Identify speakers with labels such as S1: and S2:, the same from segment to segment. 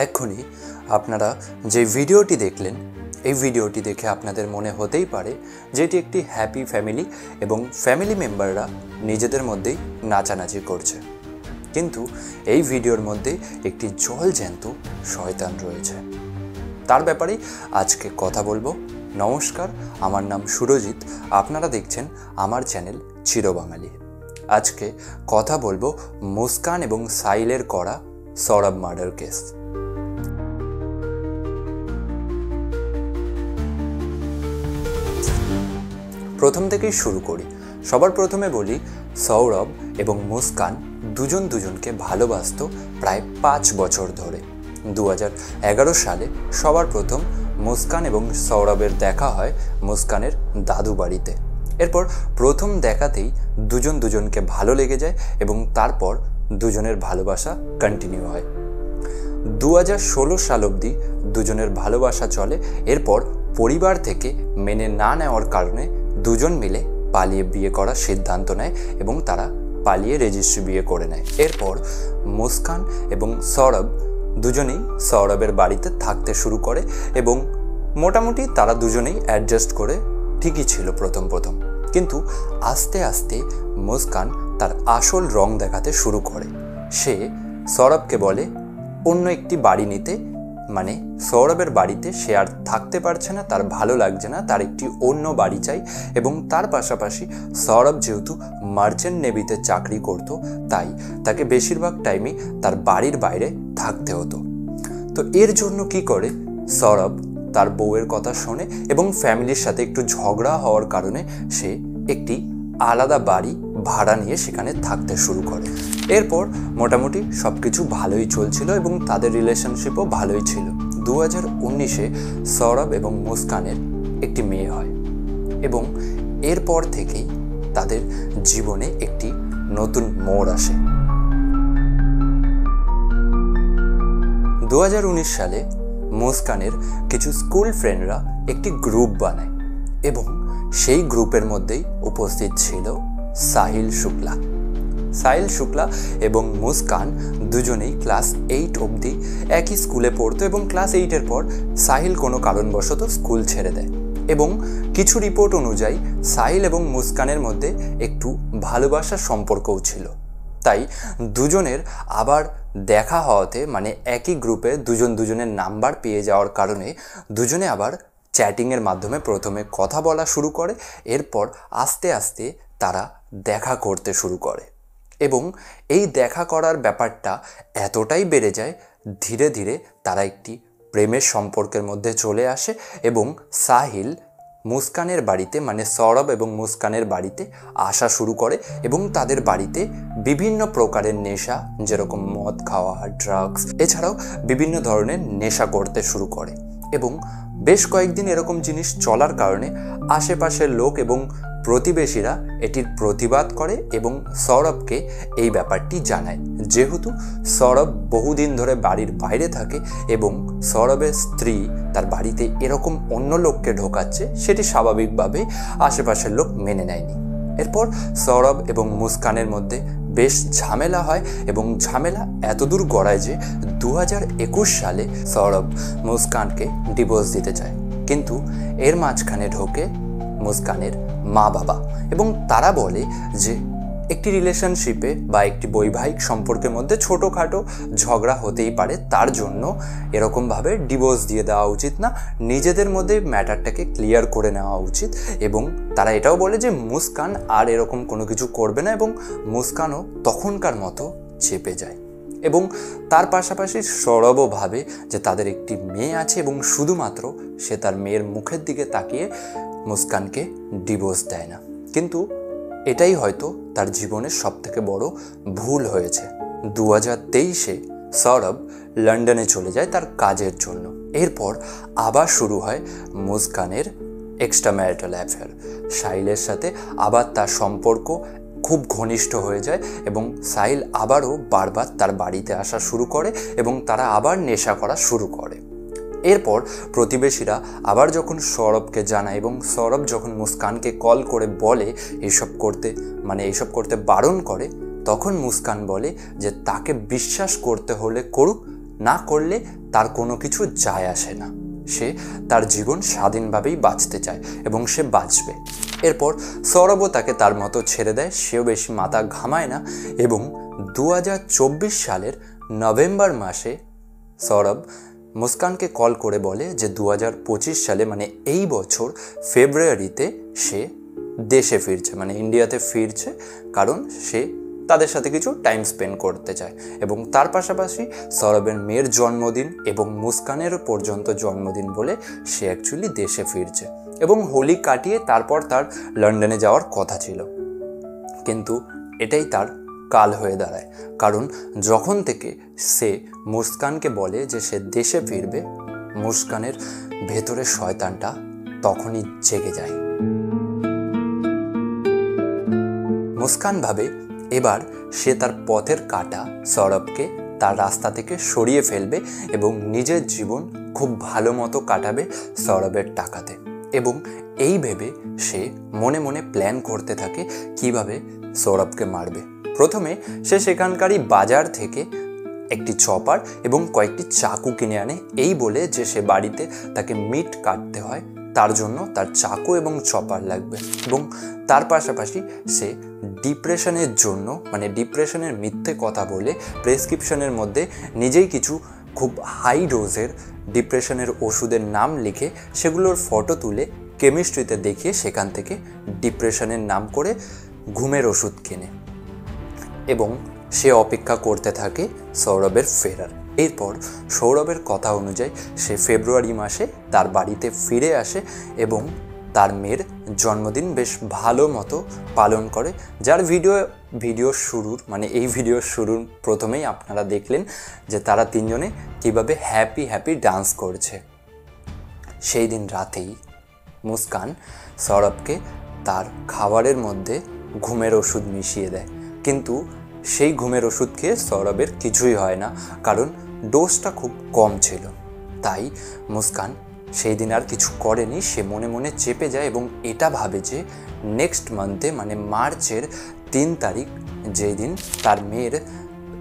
S1: এক্ষুনি আপনারা যে ভিডিওটি দেখলেন এই ভিডিওটি দেখে আপনাদের মনে হতেই পারে যে এটি একটি হ্যাপি ফ্যামিলি এবং ফ্যামিলি মেম্বাররা নিজেদের মধ্যেই নাচানাচি করছে, কিন্তু এই ভিডিওর মধ্যে একটি জলজ্যান্ত শয়তান রয়েছে। তার ব্যাপারে আজকে কথা বলবো। নমস্কার, আমার নাম সুরজিৎ, আপনারা দেখছেন আমার চ্যানেল চিরবাঙালি। আজকে কথা বলবো মুস্কান এবং সাহিলের করা সৌরভ মার্ডার কেস। প্রথম থেকেই শুরু করি। সবার প্রথমে বলি, সৌরভ এবং মুস্কান দুজন দুজনকে ভালোবাসত প্রায় 5 বছর ধরে। 2011 সালে সবার প্রথম মুস্কান এবং সৌরভের দেখা হয় মুস্কানের দাদু বাড়িতে। এরপর প্রথম দেখাতেই দুজন দুজনকে ভালো লেগে যায় এবং তারপর দুজনের ভালোবাসা কন্টিনিউ হয়। 2016 সাল অবধি দুজনের ভালোবাসা চলে। এরপর পরিবার থেকে মেনে না নেওয়ার কারণে দুজন মিলে পালিয়ে বিয়ে করার সিদ্ধান্ত নেয় এবং তারা পালিয়ে রেজিস্ট্রি বিয়ে করে নেয়। এরপর মুস্কান এবং সৌরভ দুজনেই সৌরভের বাড়িতে থাকতে শুরু করে এবং মোটামুটি তারা দুজনেই অ্যাডজাস্ট করে ঠিকই ছিল প্রথম, কিন্তু আস্তে আস্তে মুস্কান তার আসল রং দেখাতে শুরু করে। সে সৌরভকে বলে অন্য একটি বাড়ি নিতে, মানে সৌরভের বাড়িতে সে আর থাকতে পারছে না, তার ভালো লাগছে না, তার একটি অন্য বাড়ি চাই। এবং তার পাশাপাশি সৌরভ যেহেতু মার্চেন্ট নেভিতে চাকরি করত, তাই তাকে বেশিরভাগ টাইমই তার বাড়ির বাইরে থাকতে হতো। তো এর জন্য কি করে, সৌরভ তার বউয়ের কথা শোনে এবং ফ্যামিলির সাথে একটু ঝগড়া হওয়ার কারণে সে একটি আলাদা বাড়ি ভাড়া নিয়ে সেখানে থাকতে শুরু করে। এরপর মোটামুটি সব কিছু ভালোই চলছিল এবং তাদের রিলেশনশিপও ভালোই ছিল। 2019-এ সৌরভ এবং মুস্কানের একটি মেয়ে হয় এবং এরপর থেকেই তাদের জীবনে একটি নতুন মোড় আসে। 2019 সালে মুস্কানের কিছু স্কুল ফ্রেন্ডরা একটি গ্রুপ বানায় এবং সেই গ্রুপের মধ্যেই উপস্থিত ছিল সাহিল শুক্লা এবং মুস্কান দুজনেই ক্লাস 8 অবধি একই স্কুলে পড়তো এবং ক্লাস 8-এর পর সাহিল কোনো কারণবশত স্কুল ছেড়ে দেয় এবং কিছু রিপোর্ট অনুযায়ী সাহিল এবং মুস্কানের মধ্যে একটু ভালোবাসার সম্পর্কও ছিল। তাই দুজনের আবার দেখা হওয়াতে, মানে একই গ্রুপে দুজনের নাম্বার পেয়ে যাওয়ার কারণে দুজনে আবার চ্যাটিংয়ের মাধ্যমে প্রথমে কথা বলা শুরু করে। এরপর আস্তে আস্তে তারা দেখা করতে শুরু করে এবং এই দেখা করার ব্যাপারটা এতটাই বেড়ে যায়, ধীরে ধীরে তারা একটি প্রেমের সম্পর্কের মধ্যে চলে আসে এবং সাহিল মুস্কানের বাড়িতে, মানে সৌরভ এবং মুস্কানের বাড়িতে আসা শুরু করে এবং তাদের বাড়িতে বিভিন্ন প্রকারের নেশা, যেরকম মদ খাওয়া, ড্রাগস, এছাড়াও বিভিন্ন ধরনের নেশা করতে শুরু করে। এবং বেশ কয়েকদিন এরকম জিনিস চলার কারণে আশেপাশের লোক এবং প্রতিবেশীরা এটির প্রতিবাদ করে এবং সৌরভকে এই ব্যাপারটি জানায়। যেহেতু সৌরভ বহুদিন ধরে বাড়ির বাইরে থাকে এবং সৌরভের স্ত্রী তার বাড়িতে এরকম অন্য লোককে ঢোকাচ্ছে, সেটি স্বাভাবিকভাবে আশেপাশের লোক মেনে নেয়নি। এরপর সৌরভ এবং মুস্কানের মধ্যে বেশ ঝামেলা হয় এবং ঝামেলা এতদূর গড়ায় যে 2021 সালে সৌরভ মুস্কানকে ডিভোর্স দিতে চায়, কিন্তু এর মাঝখানে ঢোকে মুস্কানের মা বাবা এবং তারা বলে যে একটি রিলেশনশিপে বা একটি বৈবাহিক সম্পর্কের মধ্যে ছোটোখাটো ঝগড়া হতেই পারে, তার জন্য এরকমভাবে ডিভোর্স দিয়ে দেওয়া উচিত না, নিজেদের মধ্যে ম্যাটারটাকে ক্লিয়ার করে নেওয়া উচিত। এবং তারা এটাও বলে যে মুস্কান আর এরকম কোনো কিছু করবে না এবং মুস্কানও তখনকার মতো চেপে যায়। এবং তার পাশাপাশি সৌরভও ভাবে যে তাদের একটি মেয়ে আছে এবং শুধুমাত্র সে তার মেয়ের মুখের দিকে তাকিয়ে মুস্কানকে ডিভোর্স দেয় না, কিন্তু এটাই হয়তো তার জীবনের সবথেকে বড় ভুল হয়েছে। 2023-এ সৌরভ লন্ডনে চলে যায় তার কাজের জন্য। এরপর আবার শুরু হয় মুস্কানের এক্সট্রা ম্যারিটাল অ্যাফেয়ার। সাহিলের সাথে আবার তার সম্পর্ক খুব ঘনিষ্ঠ হয়ে যায় এবং সাহিল আবারও বারবার তার বাড়িতে আসা শুরু করে এবং তারা আবার নেশা করা শুরু করে। এরপর প্রতিবেশীরা আবার যখন সৌরভকে জানায় এবং সৌরভ যখন মুস্কানকে কল করে বলে এইসব করতে বারণ করে, তখন মুস্কান বলে যে তাকে বিশ্বাস করতে হলে করুক, না করলে তার কোনো কিছু যায় আসে না। সে তার জীবন স্বাধীনভাবেই বাঁচতে চায় এবং সে বাঁচবে। এরপর সৌরভও তাকে তার মতো ছেড়ে দেয়, সেও বেশি মাথা ঘামায় না এবং 2024 সালের নভেম্বর মাসে সৌরভ মুস্কানকে কল করে বলে যে 2025 সালে মানে এই বছর ফেব্রুয়ারিতে সে দেশে ফিরছে, মানে ইন্ডিয়াতে ফিরছে, কারণ সে তাদের সাথে কিছু টাইম স্পেন্ড করতে চায়। এবং তার পাশাপাশি সৌরভের মেয়ের জন্মদিন এবং মুস্কানের পর্যন্ত জন্মদিন বলে সে অ্যাকচুয়ালি দেশে ফিরছে এবং হোলি কাটিয়ে তারপর তার লন্ডনে যাওয়ার কথা ছিল। কিন্তু এটাই তার কাল হয়ে দাঁড়ায়, কারণ যখন থেকে সে মুস্কানকে বলে যে সে দেশে ফিরবে, মুস্কানের ভেতরের শয়তানটা তখনই জেগে যায়। মুস্কান ভাবে এবার সে তার পথের কাঁটা সৌরভকে তার রাস্তা থেকে সরিয়ে ফেলবে এবং নিজের জীবন খুব ভালো মতো কাটাবে সৌরভের টাকাতে। এবং এই ভেবে সে মনে মনে প্ল্যান করতে থাকে কিভাবে সৌরভকে মারবে। প্রথমে সে সেখানকারই বাজার থেকে একটি চপার এবং কয়েকটি চাকু কিনে আনে, এই বলে যে সে বাড়িতে তাকে মিট কাটতে হয়, তার জন্য তার চাকু এবং চপার লাগবে। এবং তার পাশাপাশি সে ডিপ্রেশনের জন্য, মানে ডিপ্রেশনের মিথ্যে কথা বলে প্রেসক্রিপশনের মধ্যে নিজেই কিছু খুব হাই ডোজের ডিপ্রেশনের ওষুধের নাম লিখে সেগুলোর ফটো তুলে কেমিস্ট্রিতে দেখিয়ে সেখান থেকে ডিপ্রেশনের নাম করে ঘুমের ওষুধ কেনে এবং সে অপেক্ষা করতে থাকে সৌরভের ফেরার। এরপর সৌরভের কথা অনুযায়ী সে ফেব্রুয়ারি মাসে তার বাড়িতে ফিরে আসে এবং তার মেয়ের জন্মদিন বেশ ভালো মতো পালন করে, যার ভিডিও শুরুর মানে এই ভিডিওর শুরুর প্রথমেই আপনারা দেখলেন যে তারা তিনজনে কীভাবে হ্যাপি ডান্স করছে। সেই দিন রাতেই মুস্কান সৌরভকে তার খাবারের মধ্যে ঘুমের ওষুধ মিশিয়ে দেয়, কিন্তু সেই ঘুমের ওষুধ খেয়ে সৌরভের কিছুই হয় না, কারণ ডোজটা খুব কম ছিল। তাই মুস্কান সেই দিন আর কিছু করেনি, সে মনে মনে চেপে যায় এবং এটা ভাবে যে নেক্সট মান্থে মানে মার্চের 3 তারিখ যেই দিন তার মেয়ের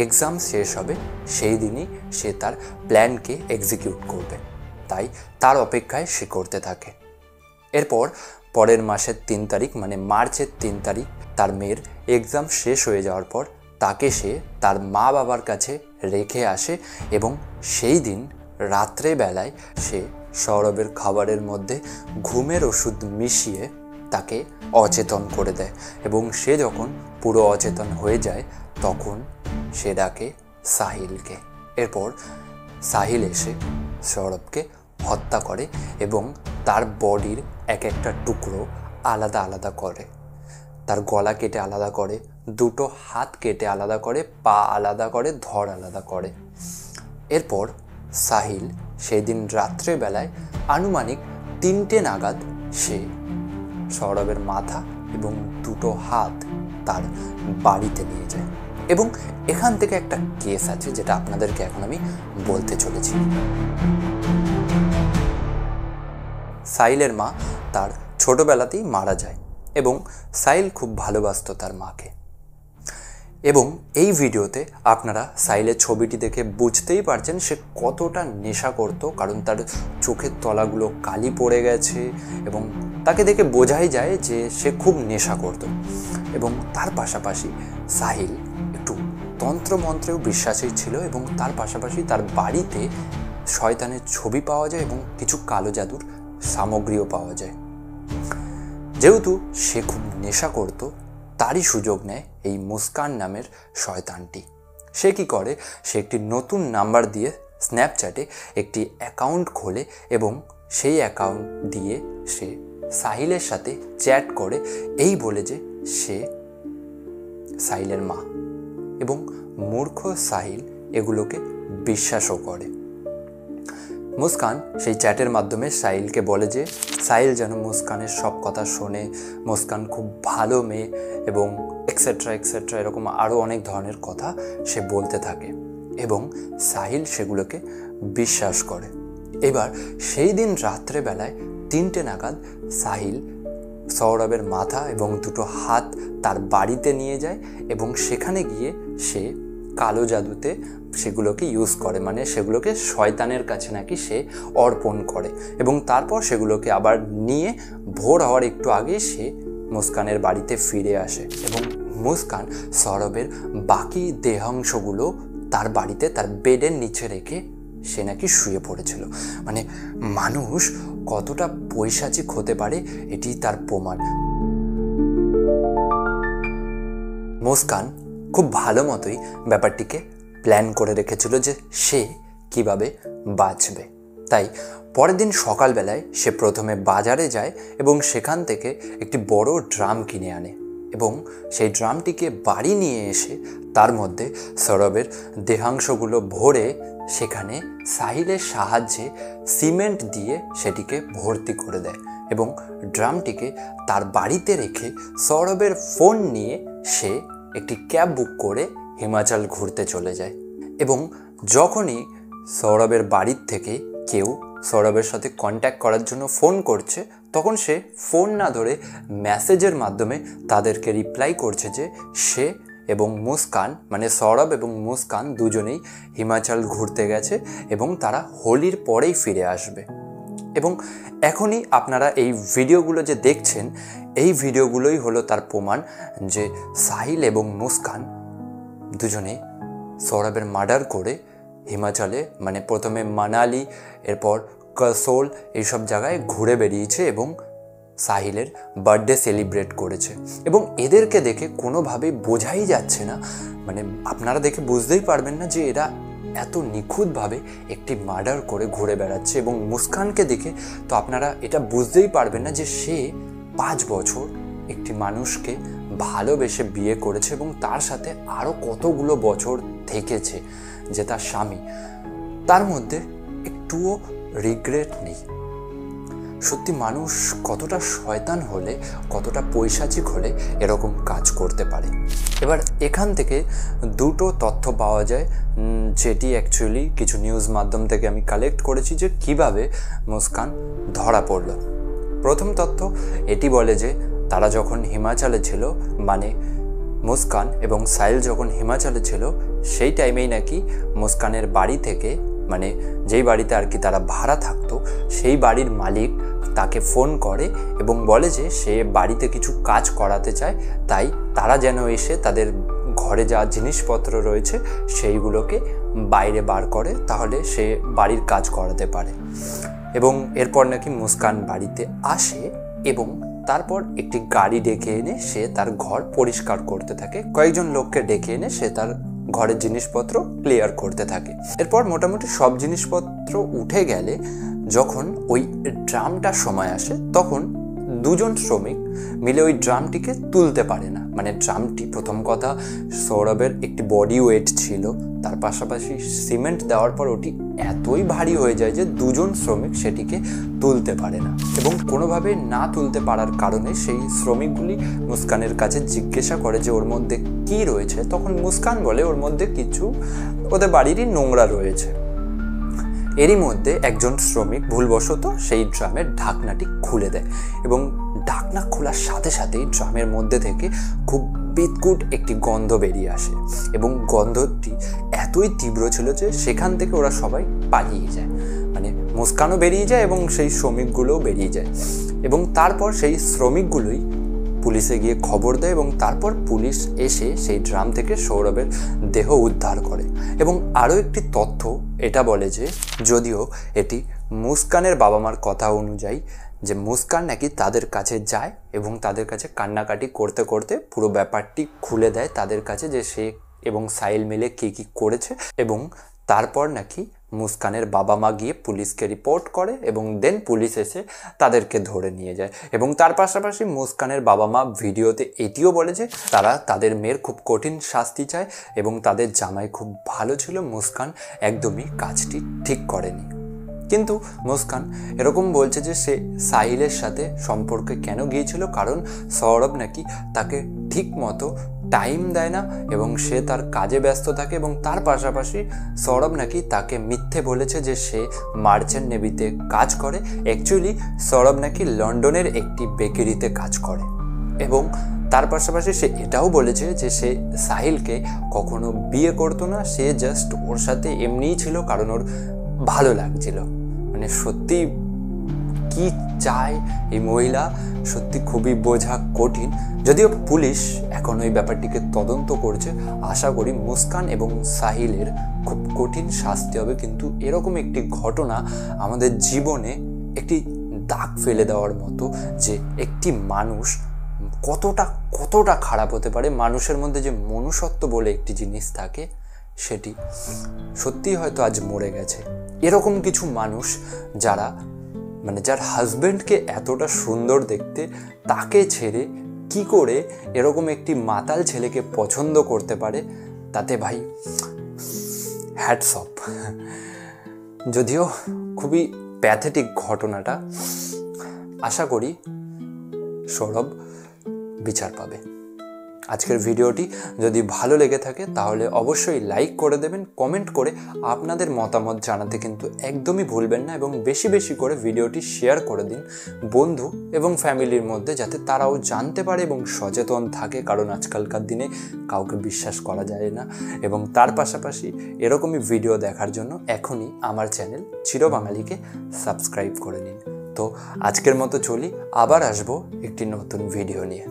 S1: এক্সাম শেষ হবে সেই দিনই সে তার প্ল্যানকে এক্সিকিউট করবে। তাই তার অপেক্ষায় সে করতে থাকে। এরপর পরের মাসের 3 তারিখ মানে মার্চের 3 তারিখ তার মেয়ের এক্সাম শেষ হয়ে যাওয়ার পর তাকে সে তার মা বাবার কাছে রেখে আসে এবং সেই দিন রাত্রেবেলায় সে সৌরভের খাবারের মধ্যে ঘুমের ওষুধ মিশিয়ে তাকে অচেতন করে দেয় এবং সে যখন পুরো অচেতন হয়ে যায় তখন সে ডাকে সাহিলকে। এরপর সাহিল এসে সৌরভকে হত্যা করে এবং তার বডির এক একটা টুকরো আলাদা আলাদা করে, তার গলা কেটে আলাদা করে, দুটো হাত কেটে আলাদা করে, পা আলাদা করে, ধড় আলাদা করে। এরপর সাহিল সেই দিন রাত্রেবেলায় আনুমানিক 3টে নাগাদ সে সৌরভের মাথা এবং দুটো হাত তার বাড়িতে নিয়ে যায়। এবং এখান থেকে একটা কেস আছে যেটা আপনাদেরকে এখন আমি বলতে চলেছি। সাহিলের মা তার ছোটবেলাতেই মারা যায় এবং সাহিল খুব ভালোবাসত তার মাকে। এবং এই ভিডিওতে আপনারা সাহিলের ছবিটি দেখে বুঝতেই পারছেন সে কতটা নেশা করত, কারণ তার চোখের তলাগুলো কালি পড়ে গেছে এবং তাকে দেখে বোঝাই যায় যে সে খুব নেশা করত। এবং তার পাশাপাশি সাহিল একটু তন্ত্রমন্ত্রেও বিশ্বাসী ছিল এবং তার পাশাপাশি তার বাড়িতে শয়তানের ছবি পাওয়া যায় এবং কিছু কালো জাদুর সামগ্রীও পাওয়া যায়। যেহেতু সে খুব নেশা করত তারই সুযোগ নেয় এই মুস্কান নামের শয়তানটি। সে কি করে, সে একটি নতুন নাম্বার দিয়ে স্ন্যাপচ্যাটে একটি অ্যাকাউন্ট খোলে এবং সেই অ্যাকাউন্ট দিয়ে সে সাহিলের সাথে চ্যাট করে এই বলে যে সে সাহিলের মা, এবং মূর্খ সাহিল এগুলোকে বিশ্বাসও করে। মুস্কান সেই চ্যাটের মাধ্যমে সাহিলকে বলে যে সাহিল যেন মুস্কানের সব কথা শোনে, মুস্কান খুব ভালো মেয়ে এবং এক্সেট্রা এক্সেট্রা এরকম আরও অনেক ধরনের কথা সে বলতে থাকে এবং সাহিল সেগুলোকে বিশ্বাস করে। এবার সেই দিন রাত্রেবেলায় 3টে নাগাদ সাহিল সৌরভের মাথা এবং দুটো হাত তার বাড়িতে নিয়ে যায় এবং সেখানে গিয়ে সে কালো জাদুতে সেগুলোকে ইউজ করে, মানে সেগুলোকে শয়তানের কাছে নাকি সে অর্পণ করে এবং তারপর সেগুলোকে আবার নিয়ে ভোর হওয়ার একটু আগে সে মুস্কানের বাড়িতে ফিরে আসে এবং মুস্কান সৌরভের বাকি দেহাংশগুলো তার বাড়িতে তার বেডের নিচে রেখে সে নাকি শুয়ে পড়েছিল। মানে মানুষ কতটা পৈশাচিক হতে পারে এটি তার প্রমাণ। মুস্কান খুব ভালো মতোই ব্যাপারটিকে প্ল্যান করে রেখেছিল যে সে কিভাবে বাঁচবে। তাই পরের দিন সকালবেলায় সে প্রথমে বাজারে যায় এবং সেখান থেকে একটি বড় ড্রাম কিনে আনে এবং সেই ড্রামটিকে বাড়ি নিয়ে এসে তার মধ্যে সৌরভের দেহাংশগুলো ভরে সেখানে সাহিলের সাহায্যে সিমেন্ট দিয়ে সেটিকে ভর্তি করে দেয় এবং ড্রামটিকে তার বাড়িতে রেখে সৌরভের ফোন নিয়ে সে একটি ক্যাব বুক করে হিমাচল ঘুরতে চলে যায়। এবং যখনই সৌরভের বাড়ির থেকে কেউ সৌরভের সাথে কন্ট্যাক্ট করার জন্য ফোন করছে তখন সে ফোন না ধরে মেসেজের মাধ্যমে তাদেরকে রিপ্লাই করছে যে সে এবং মুস্কান, মানে সৌরভ এবং মুস্কান দুজনেই হিমাচল ঘুরতে গেছে এবং তারা হোলির পরেই ফিরে আসবে। এবং এখনই আপনারা এই ভিডিওগুলো যে দেখছেন এই ভিডিওগুলোই হলো তার প্রমাণ যে সাহিল এবং মুস্কান দুজনে সৌরভের মার্ডার করে হিমাচলে, মানে প্রথমে মানালি, এরপর কাসোল, এইসব জায়গায় ঘুরে বেরিয়েছে এবং সাহিলের বার্থডে সেলিব্রেট করেছে। এবং এদেরকে দেখে কোনোভাবেই বোঝাই যাচ্ছে না, মানে আপনারা দেখে বুঝতেই পারবেন না যে এরা এত নিখুঁতভাবে একটি মার্ডার করে ঘুরে বেড়াচ্ছে। এবং মুস্কানকে দেখে তো আপনারা এটা বুঝতেই পারবেন না যে সে 5 বছর একটি মানুষকে ভালোবেসে বিয়ে করেছে এবং তার সাথে আরও কতগুলো বছর থেকেছে যে তার স্বামী, তার মধ্যে একটুও রিগ্রেট নেই। সত্যি মানুষ কতটা শয়তান হলে, কতটা পৈশাচিক হলে এরকম কাজ করতে পারে। এবার এখান থেকে দুটো তথ্য পাওয়া যায় যেটি অ্যাকচুয়ালি কিছু নিউজ মাধ্যম থেকে আমি কালেক্ট করেছি যে কিভাবে মুস্কান ধরা পড়ল। প্রথম তথ্য এটি বলে যে তারা যখন হিমাচলে ছিল, মানে মুস্কান এবং সাহিল যখন হিমাচলে ছিল সেই টাইমেই নাকি মুস্কানের বাড়ি থেকে, মানে যেই বাড়িতে আর কি তারা ভাড়া থাকতো, সেই বাড়ির মালিক তাকে ফোন করে এবং বলে যে সে বাড়িতে কিছু কাজ করাতে চায়, তাই তারা যেন এসে তাদের ঘরে যা জিনিসপত্র রয়েছে সেইগুলোকে বাইরে বার করে, তাহলে সে বাড়ির কাজ করাতে পারে। এবং এরপর নাকি মুস্কান বাড়িতে আসে এবং তারপর একটি গাড়ি ডেকে এনে সে তার ঘর পরিষ্কার করতে থাকে, কয়েকজন লোককে ডেকে এনে সে তার ঘরের জিনিসপত্র ক্লিয়ার করতে থাকে। এরপর মোটামুটি সব জিনিসপত্র উঠে গেলে যখন ওই ড্রামটার সময় আসে তখন দুজন শ্রমিক মিলে ওই ড্রামটিকে তুলতে পারে না। মানে ড্রামটি প্রথম কথা সৌরভের একটি বডি ওয়েট ছিল, তার পাশাপাশি সিমেন্ট দেওয়ার পর ওটি এতই ভারী হয়ে যায় যে দুজন শ্রমিক সেটিকে তুলতে পারে না। এবং কোনোভাবে না তুলতে পারার কারণে সেই শ্রমিকগুলি মুস্কানের কাছে জিজ্ঞাসা করে যে ওর মধ্যে কি রয়েছে। তখন মুস্কান বলে ওর মধ্যে কিছু ওদের বাড়িরই নোংরা রয়েছে। এরই মধ্যে একজন শ্রমিক ভুলবশত সেই ড্রামের ঢাকনাটি খুলে দেয় এবং ঢাকনা খোলার সাথে সাথেই ড্রামের মধ্যে থেকে খুব বিদকুট একটি গন্ধ বেরিয়ে আসে এবং গন্ধটি এতই তীব্র ছিল যে সেখান থেকে ওরা সবাই পালিয়ে যায়। মানে মুস্কানও বেরিয়ে যায় এবং সেই শ্রমিকগুলোও বেরিয়ে যায় এবং তারপর সেই শ্রমিকগুলোই পুলিশে গিয়ে খবর দেয় এবং তারপর পুলিশ এসে সেই ড্রাম থেকে সৌরভের দেহ উদ্ধার করে। এবং আরও একটি তথ্য এটা বলে যে যদিও এটি মুস্কানের বাবা মার কথা অনুযায়ী যে মুস্কান নাকি তাদের কাছে যায় এবং তাদের কাছে কান্নাকাটি করতে করতে পুরো ব্যাপারটি খুলে দেয় তাদের কাছে যে সে এবং সাহিল মিলে কী কী করেছে। এবং তারপর নাকি মুস্কানের বাবা মা গিয়ে পুলিশকে রিপোর্ট করে এবং দেন পুলিশ এসে তাদেরকে ধরে নিয়ে যায়। এবং তার পাশাপাশি মুস্কানের বাবা মা ভিডিওতে এটিও বলে যে তারা তাদের মেয়ের খুব কঠিন শাস্তি চায় এবং তাদের জামাই খুব ভালো ছিল, মুস্কান একদমই কাজটি ঠিক করেনি। কিন্তু মুস্কান এরকম বলছে যে সে সাহিলের সাথে সম্পর্কে কেন গিয়েছিল, কারণ সৌরভ নাকি তাকে ঠিক মতো টাইম দেয় না এবং সে তার কাজে ব্যস্ত থাকে এবং তার পাশাপাশি সৌরভ নাকি তাকে মিথ্যে বলেছে যে সে মার্চেন্ট নেভিতে কাজ করে। অ্যাকচুয়ালি সৌরভ নাকি লন্ডনের একটি বেকারিতে কাজ করে এবং তার পাশাপাশি সে এটাও বলেছে যে সে সাহিলকে কখনো বিয়ে করতো না, সে জাস্ট ওর সাথে এমনিই ছিল কারণ ওর ভালো লাগছিল। মানে সত্যি কি চায় এই মহিলা সত্যি খুবই বোঝা কঠিন। যদিও পুলিশ এখন ওই ব্যাপারটিকে তদন্ত করছে, আশা করি মুস্কান এবং সাহিলের খুব কঠিন শাস্তি হবে। কিন্তু এরকম একটি ঘটনা আমাদের জীবনে একটি দাগ ফেলে দেওয়ার মতো, যে একটি মানুষ কতটা খারাপ হতে পারে। মানুষের মধ্যে যে মনুষ্যত্ব বলে একটি জিনিস থাকে, সেটি সত্যিই হয়তো আজ মরে গেছে। এরকম কিছু মানুষ যারা যার হাজব্যান্ডকে এতটা সুন্দর দেখতে, তাকে ছেড়ে কি করে এরকম একটি মাতাল ছেলেকে পছন্দ করতে পারে, তাতে ভাই হ্যাটস অফ। যদিও খুবই প্যাথেটিক ঘটনাটা, আশা করি সৌরভ বিচার পাবে। আজকের ভিডিওটি যদি ভালো লেগে থাকে তাহলে অবশ্যই লাইক করে দেবেন, কমেন্ট করে আপনাদের মতামত জানাতে কিন্তু একদমই ভুলবেন না, এবং বেশি বেশি করে ভিডিওটি শেয়ার করে দিন বন্ধু এবং ফ্যামিলির মধ্যে, যাতে তারাও জানতে পারে এবং সচেতন থাকে। কারণ আজকালকার দিনে কাউকে বিশ্বাস করা যায় না। এবং তার পাশাপাশি এরকমই ভিডিও দেখার জন্য এখনই আমার চ্যানেল চিরবাঙালিকে সাবস্ক্রাইব করে নিন। তো আজকের মতো চলি, আবার আসবো একটি নতুন ভিডিও নিয়ে।